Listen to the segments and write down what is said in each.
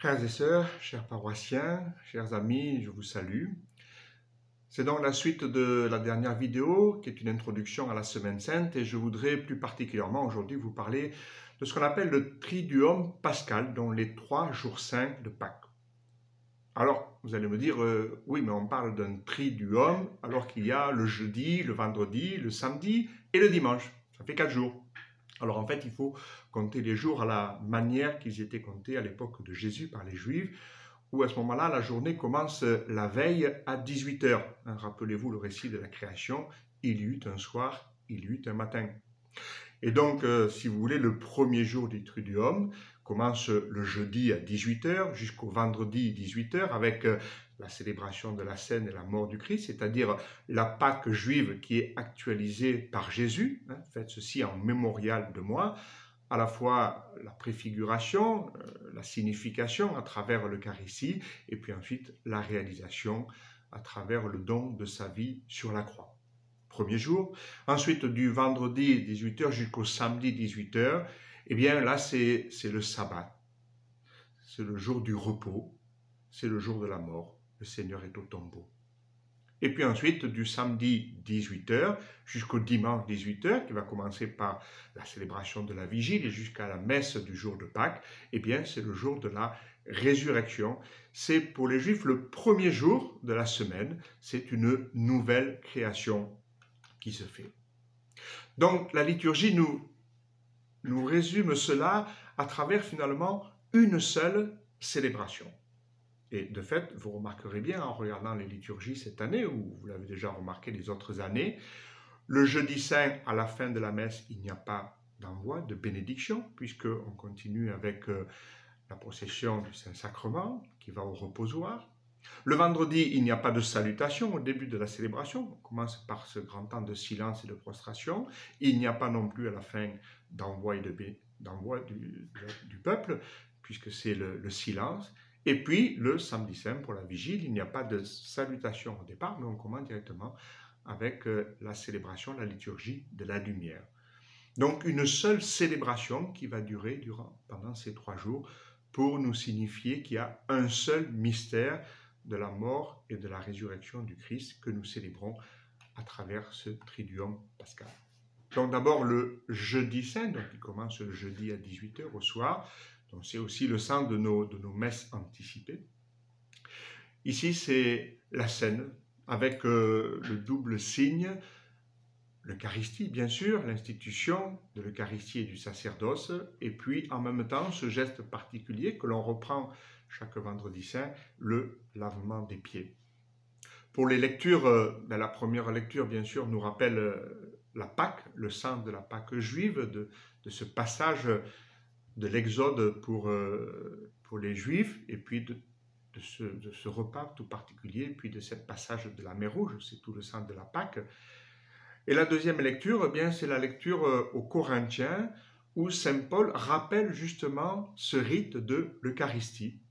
Frères et sœurs, chers paroissiens, chers amis, je vous salue. C'est donc la suite de la dernière vidéo qui est une introduction à la Semaine Sainte et je voudrais plus particulièrement aujourd'hui vous parler de ce qu'on appelle le Triduum pascal, dont les 3 jours saints de Pâques. Alors, vous allez me dire, oui, mais on parle d'un Triduum alors qu'il y a le jeudi, le vendredi, le samedi et le dimanche. Ça fait 4 jours. Alors en fait, il faut compter les jours à la manière qu'ils étaient comptés à l'époque de Jésus par les Juifs, où à ce moment-là, la journée commence la veille à 18 h. Rappelez-vous le récit de la création, il y eut un soir, il y eut un matin. Et donc, si vous voulez, le premier jour du Triduum commence le jeudi à 18 h jusqu'au vendredi 18 h avec la célébration de la scène et la mort du Christ, c'est-à-dire la Pâque juive qui est actualisée par Jésus. Faites ceci en mémorial de moi, à la fois la préfiguration, la signification à travers l'Eucharistie, et puis ensuite la réalisation à travers le don de sa vie sur la croix. Premier jour. Ensuite, du vendredi 18 h jusqu'au samedi 18 h, eh bien là, c'est le sabbat. C'est le jour du repos. C'est le jour de la mort. Le Seigneur est au tombeau. Et puis ensuite, du samedi 18 h jusqu'au dimanche 18 h, qui va commencer par la célébration de la vigile et jusqu'à la messe du jour de Pâques, eh bien, c'est le jour de la résurrection. C'est pour les Juifs le premier jour de la semaine. C'est une nouvelle création qui se fait. Donc la liturgie nous résume cela à travers finalement une seule célébration. Et de fait, vous remarquerez bien en regardant les liturgies cette année, ou vous l'avez déjà remarqué les autres années, le jeudi saint, à la fin de la messe, il n'y a pas d'envoi, de bénédiction, puisqu'on continue avec la procession du Saint-Sacrement qui va au reposoir. Le vendredi, il n'y a pas de salutation au début de la célébration. On commence par ce grand temps de silence et de prostration. Il n'y a pas non plus à la fin d'envoi du peuple, puisque c'est le silence. Et puis, le samedi saint, pour la vigile, il n'y a pas de salutation au départ, mais on commence directement avec la célébration, la liturgie de la lumière. Donc, une seule célébration qui va durer pendant ces 3 jours pour nous signifier qu'il y a un seul mystère de la mort et de la résurrection du Christ que nous célébrons à travers ce Triduum pascal. Donc d'abord le jeudi saint, donc il commence le jeudi à 18 h au soir, donc c'est aussi le sang de nos messes anticipées. Ici c'est la scène avec le double signe, l'Eucharistie bien sûr, l'institution de l'Eucharistie et du sacerdoce, et puis en même temps ce geste particulier que l'on reprend chaque vendredi saint, le lavement des pieds. Pour les lectures, la première lecture bien sûr nous rappelle la Pâque, le sang de la Pâque juive, de ce passage de l'Exode pour les Juifs, et puis de ce repas tout particulier, puis de ce passage de la mer Rouge, c'est tout le sang de la Pâque. Et la deuxième lecture, eh bien, c'est la lecture aux Corinthiens, où Saint Paul rappelle justement ce rite de l'Eucharistie.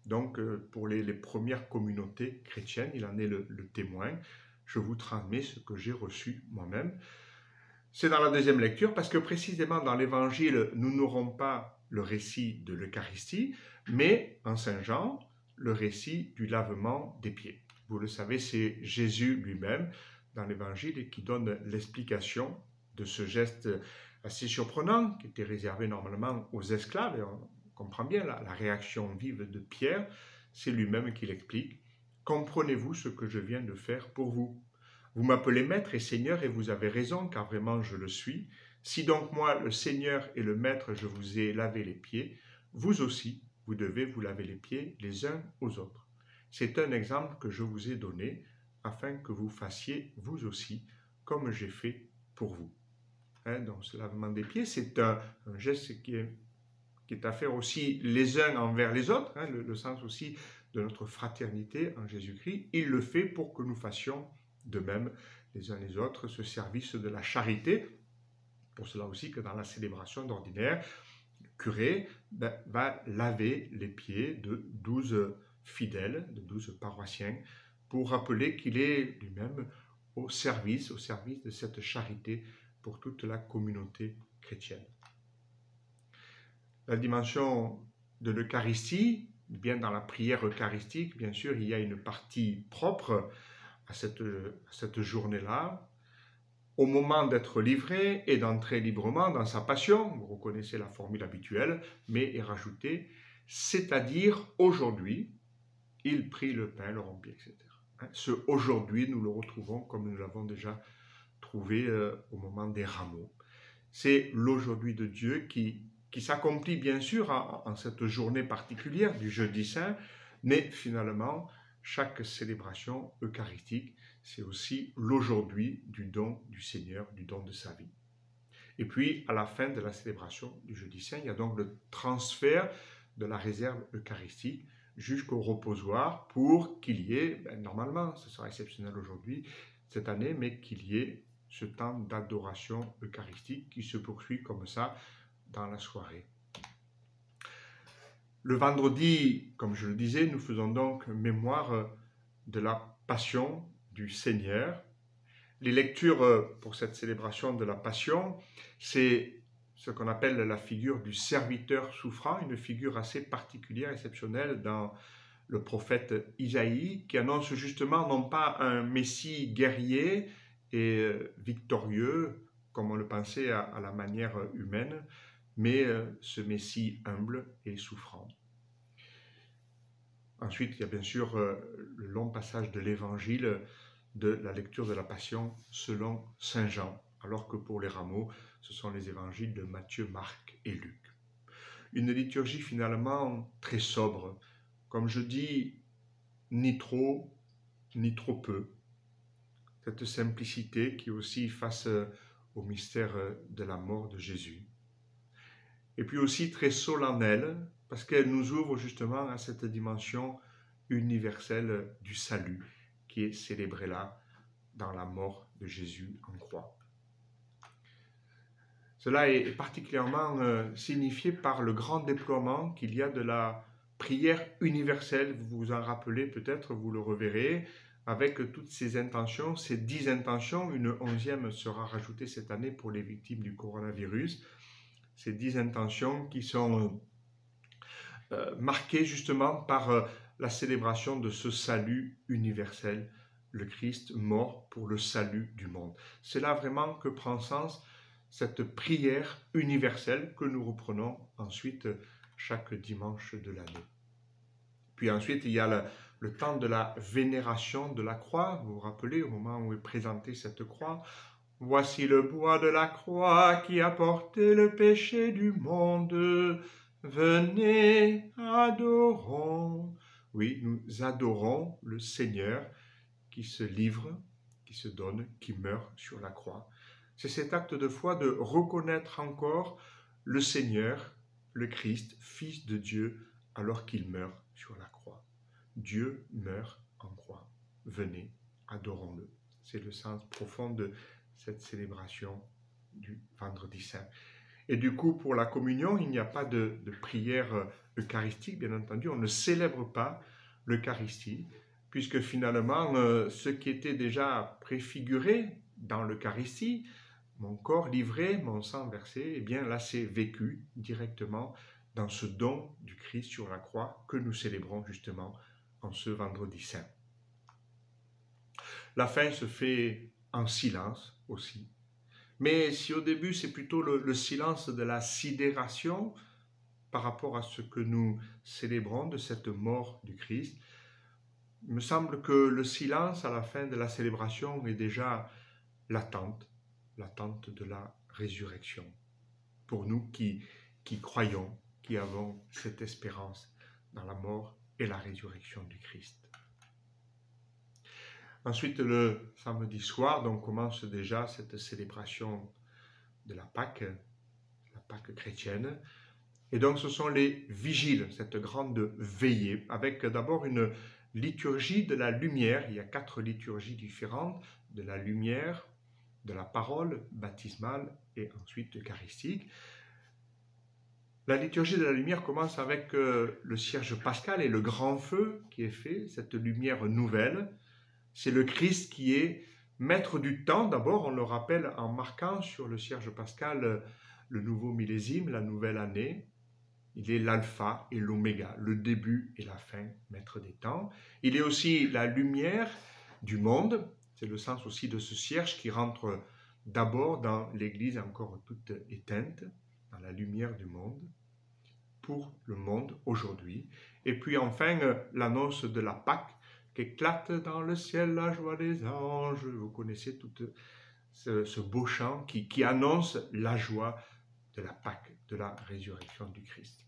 Donc, pour les premières communautés chrétiennes, il en est le témoin. Je vous transmets ce que j'ai reçu moi-même. C'est dans la deuxième lecture, parce que précisément dans l'Évangile, nous n'aurons pas le récit de l'Eucharistie, mais en Saint Jean, le récit du lavement des pieds. Vous le savez, c'est Jésus lui-même, dans l'Évangile, qui donne l'explication de ce geste assez surprenant, qui était réservé normalement aux esclaves. Et on comprend bien la réaction vive de Pierre, c'est lui-même qui l'explique. « Comprenez-vous ce que je viens de faire pour vous ? Vous m'appelez Maître et Seigneur, et vous avez raison, car vraiment je le suis. Si donc moi, le Seigneur et le Maître, je vous ai lavé les pieds, vous aussi, vous devez vous laver les pieds les uns aux autres. C'est un exemple que je vous ai donné, afin que vous fassiez vous aussi, comme j'ai fait pour vous. » Donc ce lavement des pieds, c'est un geste qui est à faire aussi les uns envers les autres, le sens aussi de notre fraternité en Jésus-Christ. Il le fait pour que nous fassions de même les uns les autres ce service de la charité. Pour cela aussi que dans la célébration d'ordinaire, le curé va laver les pieds de 12 fidèles, de 12 paroissiens, pour rappeler qu'il est lui-même au service de cette charité pour toute la communauté chrétienne. La dimension de l'Eucharistie, bien dans la prière eucharistique, bien sûr, il y a une partie propre à cette journée-là, au moment d'être livré et d'entrer librement dans sa passion, vous reconnaissez la formule habituelle, mais est rajoutée, c'est-à-dire aujourd'hui, il prit le pain, le rompit, etc. Ce aujourd'hui, nous le retrouvons comme nous l'avons déjà trouvé au moment des rameaux. C'est l'aujourd'hui de Dieu qui s'accomplit bien sûr en cette journée particulière du jeudi saint, mais finalement, chaque célébration eucharistique, c'est aussi l'aujourd'hui du don du Seigneur, du don de sa vie. Et puis, à la fin de la célébration du jeudi saint, il y a donc le transfert de la réserve eucharistique jusqu'au reposoir pour qu'il y ait, normalement, ce sera exceptionnel aujourd'hui, cette année, mais qu'il y ait ce temps d'adoration eucharistique qui se poursuit comme ça dans la soirée. Le vendredi, comme je le disais, nous faisons donc mémoire de la passion du Seigneur. Les lectures pour cette célébration de la passion, c'est ce qu'on appelle la figure du serviteur souffrant, une figure assez particulière, exceptionnelle dans le prophète Isaïe, qui annonce justement non pas un Messie guerrier et victorieux, comme on le pensait à la manière humaine, mais ce Messie humble et souffrant. Ensuite, il y a bien sûr le long passage de l'Évangile, de la lecture de la Passion selon Saint Jean, alors que pour les rameaux, ce sont les évangiles de Matthieu, Marc et Luc. Une liturgie finalement très sobre, comme je dis, ni trop peu. Cette simplicité qui est aussi face au mystère de la mort de Jésus. Et puis aussi très solennelle, parce qu'elle nous ouvre justement à cette dimension universelle du salut qui est célébrée là dans la mort de Jésus en croix. Cela est particulièrement signifié par le grand déploiement qu'il y a de la prière universelle. Vous vous en rappelez peut-être, vous le reverrez, avec toutes ces intentions, ces 10 intentions. Une 11e sera rajoutée cette année pour les victimes du coronavirus. Ces 10 intentions qui sont marquées justement par la célébration de ce salut universel, le Christ mort pour le salut du monde. C'est là vraiment que prend sens cette prière universelle que nous reprenons ensuite chaque dimanche de l'année. Puis ensuite, il y a le temps de la vénération de la croix. Vous vous rappelez, au moment où est présentée cette croix, « Voici le bois de la croix qui a porté le péché du monde. Venez, adorons. » Oui, nous adorons le Seigneur qui se livre, qui se donne, qui meurt sur la croix. C'est cet acte de foi de reconnaître encore le Seigneur, le Christ, Fils de Dieu, alors qu'il meurt sur la croix. Dieu meurt en croix. Venez, adorons-le. C'est le sens profond de cette célébration du Vendredi Saint. Et du coup, pour la communion, il n'y a pas de prière eucharistique, bien entendu. On ne célèbre pas l'Eucharistie, puisque finalement, ce qui était déjà préfiguré dans l'Eucharistie, mon corps livré, mon sang versé, eh bien là c'est vécu directement dans ce don du Christ sur la croix que nous célébrons justement en ce Vendredi Saint. La fin se fait en silence aussi. Mais si au début c'est plutôt le silence de la sidération par rapport à ce que nous célébrons de cette mort du Christ, il me semble que le silence à la fin de la célébration est déjà l'attente de la résurrection. Pour nous qui croyons, qui avons cette espérance dans la mort et la résurrection du Christ. Ensuite, le samedi soir, donc commence déjà cette célébration de la Pâque chrétienne. Et donc ce sont les vigiles, cette grande veillée, avec d'abord une liturgie de la lumière. Il y a 4 liturgies différentes, de la lumière, de la parole baptismale et ensuite eucharistique. La liturgie de la lumière commence avec le cierge pascal et le grand feu qui est fait, cette lumière nouvelle. C'est le Christ qui est maître du temps. D'abord, on le rappelle en marquant sur le cierge pascal le nouveau millésime, la nouvelle année. Il est l'alpha et l'oméga, le début et la fin, maître des temps. Il est aussi la lumière du monde. C'est le sens aussi de ce cierge qui rentre d'abord dans l'Église encore toute éteinte, dans la lumière du monde, pour le monde aujourd'hui. Et puis enfin, l'annonce de la Pâque, qu'éclate dans le ciel la joie des anges. Vous connaissez tout ce beau chant qui annonce la joie de la Pâque, de la résurrection du Christ.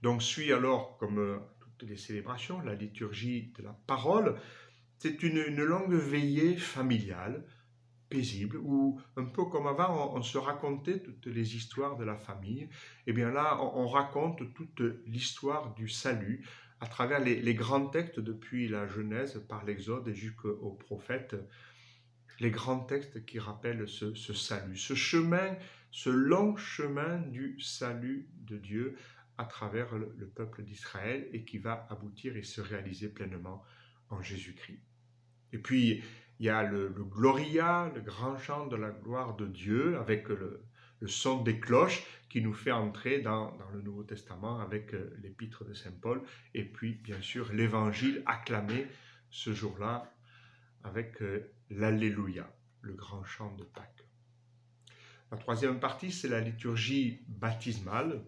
Donc suit alors, comme toutes les célébrations, la liturgie de la parole. C'est une longue veillée familiale, paisible, où un peu comme avant, on se racontait toutes les histoires de la famille. Et bien là, on raconte toute l'histoire du salut à travers les grands textes depuis la Genèse par l'Exode et jusqu'aux prophètes, les grands textes qui rappellent ce salut, ce chemin, ce long chemin du salut de Dieu à travers le peuple d'Israël et qui va aboutir et se réaliser pleinement en Jésus-Christ. Et puis, il y a le Gloria, le grand chant de la gloire de Dieu, avec le son des cloches qui nous fait entrer dans le Nouveau Testament avec l'épître de Saint Paul, et puis, bien sûr, l'évangile acclamé ce jour-là avec l'Alléluia, le grand chant de Pâques. La troisième partie, c'est la liturgie baptismale,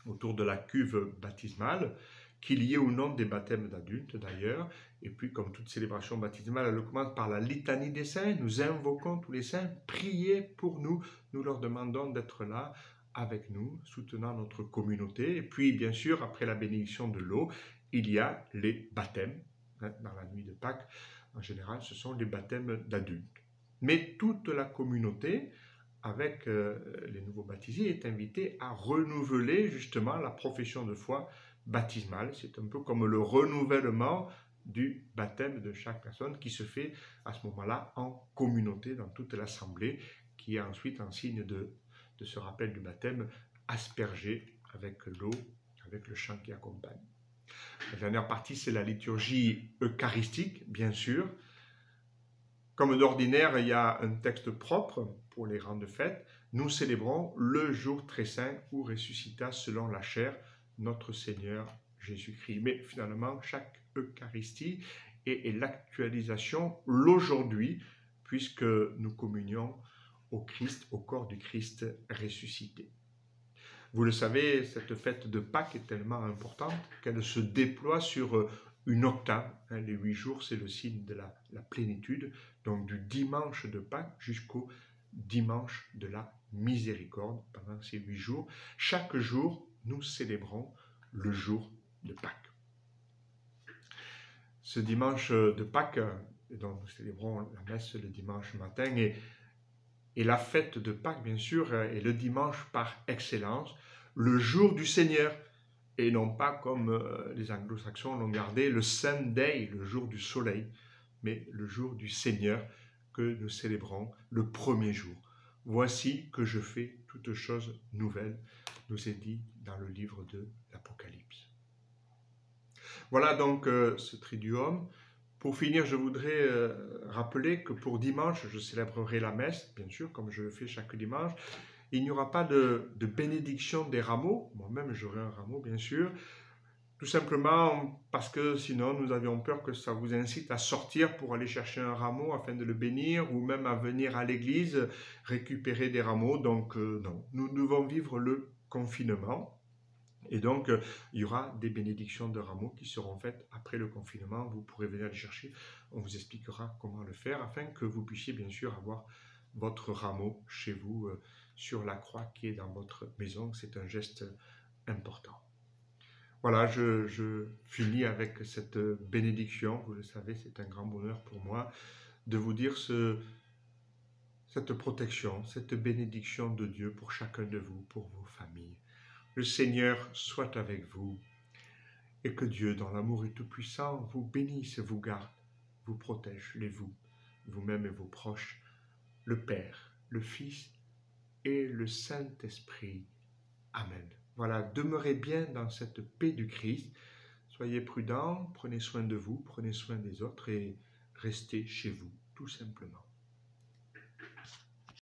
autour de la cuve baptismale, qui est liée au nom des baptêmes d'adultes d'ailleurs. Et puis, comme toute célébration baptismale, elle commence par la litanie des saints. Nous invoquons tous les saints, priez pour nous. Nous leur demandons d'être là avec nous, soutenant notre communauté. Et puis, bien sûr, après la bénédiction de l'eau, il y a les baptêmes. Dans la nuit de Pâques, en général, ce sont les baptêmes d'adultes. Mais toute la communauté, avec les nouveaux baptisés, est invitée à renouveler justement la profession de foi baptismale. C'est un peu comme le renouvellement du baptême de chaque personne qui se fait à ce moment-là en communauté dans toute l'assemblée, qui est ensuite en signe de ce rappel du baptême aspergé avec l'eau, avec le chant qui accompagne. La dernière partie, c'est la liturgie eucharistique, bien sûr. Comme d'ordinaire, il y a un texte propre pour les grandes fêtes. Nous célébrons le jour très saint où ressuscita selon la chair notre Seigneur Jésus-Christ. Mais finalement, chaque Eucharistie est l'actualisation, l'aujourd'hui, puisque nous communions au Christ, au corps du Christ ressuscité. Vous le savez, cette fête de Pâques est tellement importante qu'elle se déploie sur une octave. Les 8 jours, c'est le signe de la plénitude, donc du dimanche de Pâques jusqu'au dimanche de la miséricorde. Pendant ces 8 jours, chaque jour, nous célébrons le jour de Pâques. Ce dimanche de Pâques, dont nous célébrons la messe le dimanche matin, et la fête de Pâques, bien sûr, est le dimanche par excellence, le jour du Seigneur, et non pas comme les anglo-saxons l'ont gardé, le Sunday, le jour du soleil, mais le jour du Seigneur que nous célébrons le premier jour. Voici que je fais toutes choses nouvelles, nous est dit dans le livre de l'Apocalypse. Voilà donc ce Triduum. Pour finir, je voudrais rappeler que pour dimanche, je célébrerai la messe, bien sûr, comme je le fais chaque dimanche. Il n'y aura pas de bénédiction des rameaux. Moi-même, j'aurai un rameau, bien sûr. Tout simplement parce que sinon, nous avions peur que ça vous incite à sortir pour aller chercher un rameau afin de le bénir ou même à venir à l'église récupérer des rameaux. Donc non, nous devons vivre le confinement. Et donc, il y aura des bénédictions de rameaux qui seront faites après le confinement. Vous pourrez venir les chercher. On vous expliquera comment le faire afin que vous puissiez bien sûr avoir votre rameau chez vous sur la croix qui est dans votre maison. C'est un geste important. Voilà, je finis avec cette bénédiction. Vous le savez, c'est un grand bonheur pour moi de vous dire cette protection, cette bénédiction de Dieu pour chacun de vous, pour vos familles. Le Seigneur soit avec vous et que Dieu, dans l'amour et tout-puissant, vous bénisse, vous garde, vous protège, vous-même et vos proches, le Père, le Fils et le Saint-Esprit. Amen. Voilà, demeurez bien dans cette paix du Christ. Soyez prudents, prenez soin de vous, prenez soin des autres et restez chez vous, tout simplement.